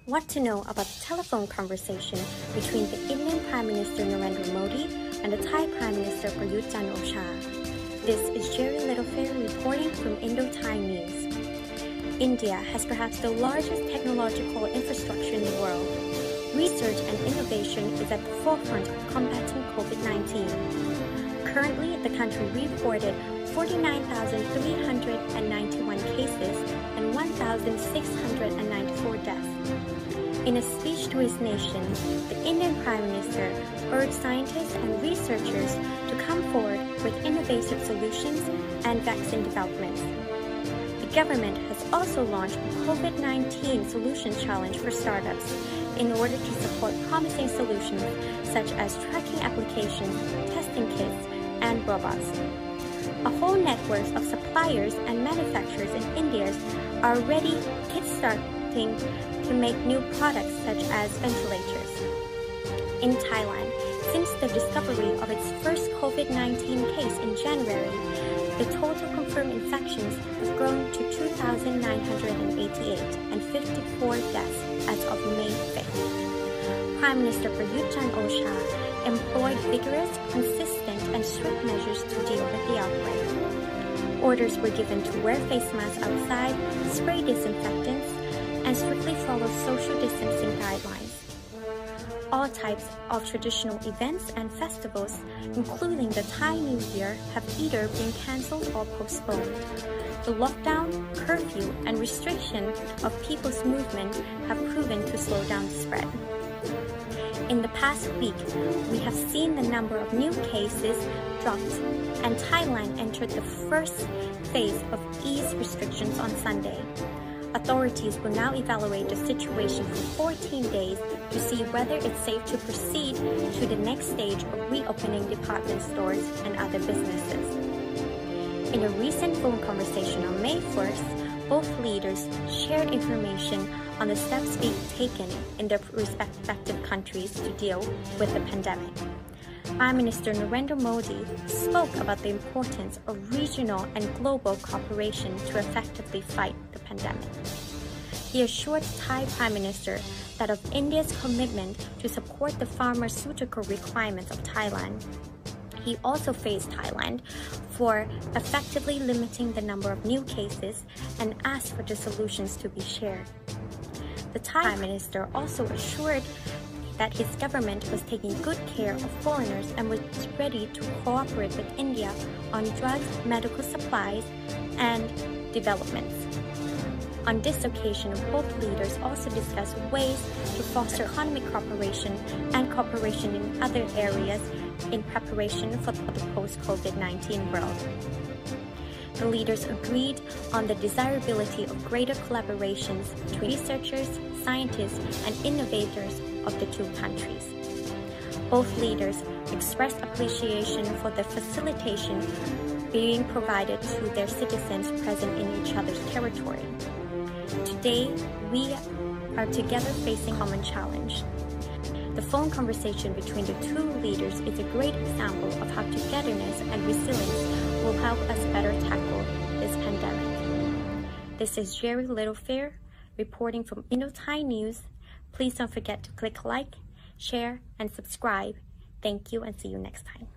What to know about the telephone conversation between the Indian Prime Minister Narendra Modi and the Thai Prime Minister Prayut Chan-o-cha. This is Jerry Littlefair reporting from Indo-Thai News. India has perhaps the largest technological infrastructure in the world. Research and innovation is at the forefront of combating COVID-19. Currently, the country reported 49,391 cases and 1,694 deaths. In a speech to his nation, the Indian Prime Minister urged scientists and researchers to come forward with innovative solutions and vaccine developments. The government has also launched a COVID-19 solution challenge for startups in order to support promising solutions such as tracking applications, testing kits, and robots. A whole network of suppliers and manufacturers in India are already kickstarting to make new products such as ventilators. In Thailand, since the discovery of its first COVID-19 case in January, the total confirmed infections have grown to 2,988 and 54 deaths as of May 5th. Prime Minister Prayut Chan-o-cha employed vigorous, consistent, and strict measures to deal with the outbreak. Orders were given to wear face masks outside, spray disinfectants, and strictly follow social distancing guidelines. All types of traditional events and festivals, including the Thai New Year, have either been cancelled or postponed. The lockdown, curfew, and restriction of people's movement have proven to slow down the spread. In the past week, we have seen the number of new cases dropped, and Thailand entered the first phase of ease restrictions on Sunday. Authorities will now evaluate the situation for 14 days to see whether it's safe to proceed to the next stage of reopening department stores and other businesses. In a recent phone conversation on May 1st, both leaders shared information on the steps being taken in their respective countries to deal with the pandemic. Prime Minister Narendra Modi spoke about the importance of regional and global cooperation to effectively fight the pandemic. He assured the Thai Prime Minister that of India's commitment to support the pharmaceutical requirements of Thailand. He also praised Thailand for effectively limiting the number of new cases and asked for the solutions to be shared. The Thai Prime Minister also assured that his government was taking good care of foreigners and was ready to cooperate with India on drugs, medical supplies, and developments. On this occasion, both leaders also discussed ways to foster economic cooperation and cooperation in other areas in preparation for the post-COVID-19 world. The leaders agreed on the desirability of greater collaborations between researchers, scientists, and innovators of the two countries. Both leaders expressed appreciation for the facilitation being provided to their citizens present in each other's territory. Today, we are together facing a common challenge. The phone conversation between the two leaders is a great example of how togetherness and resilience will help us better tackle this pandemic. This is Jerry Littlefair reporting from Indo-Thai News. Please don't forget to click like, share, and subscribe. Thank you and see you next time.